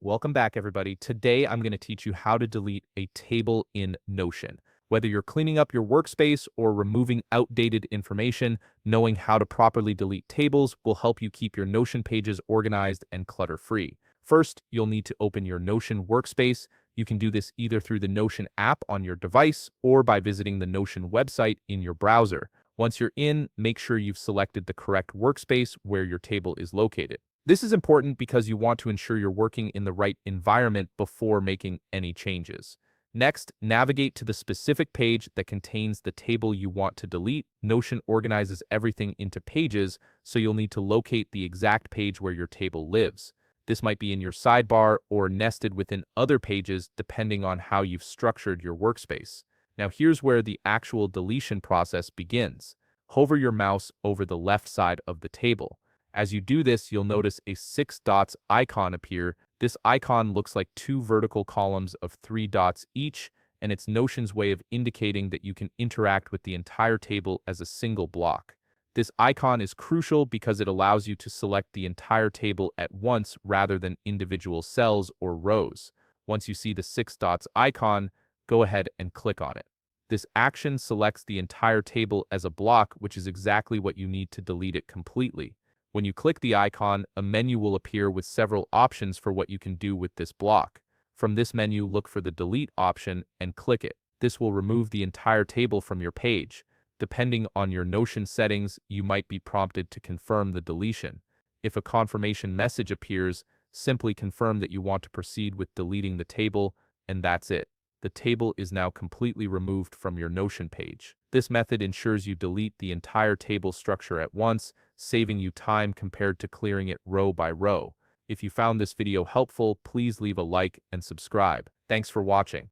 Welcome back, everybody. Today, I'm going to teach you how to delete a table in Notion. Whether you're cleaning up your workspace or removing outdated information, knowing how to properly delete tables will help you keep your Notion pages organized and clutter-free. First, you'll need to open your Notion workspace. You can do this either through the Notion app on your device or by visiting the Notion website in your browser. Once you're in, make sure you've selected the correct workspace where your table is located. This is important because you want to ensure you're working in the right environment before making any changes. Next, navigate to the specific page that contains the table you want to delete. Notion organizes everything into pages, so you'll need to locate the exact page where your table lives. This might be in your sidebar or nested within other pages depending on how you've structured your workspace. Now here's where the actual deletion process begins. Hover your mouse over the left side of the table. As you do this, you'll notice a 6 dots icon appear. This icon looks like two vertical columns of 3 dots each, and it's Notion's way of indicating that you can interact with the entire table as a single block. This icon is crucial because it allows you to select the entire table at once rather than individual cells or rows. Once you see the 6 dots icon, go ahead and click on it. This action selects the entire table as a block, which is exactly what you need to delete it completely. When you click the icon, a menu will appear with several options for what you can do with this block. From this menu, look for the delete option and click it. This will remove the entire table from your page. Depending on your Notion settings, you might be prompted to confirm the deletion. If a confirmation message appears, simply confirm that you want to proceed with deleting the table, and that's it. The table is now completely removed from your Notion page. This method ensures you delete the entire table structure at once, saving you time compared to clearing it row by row. If you found this video helpful, please leave a like and subscribe. Thanks for watching.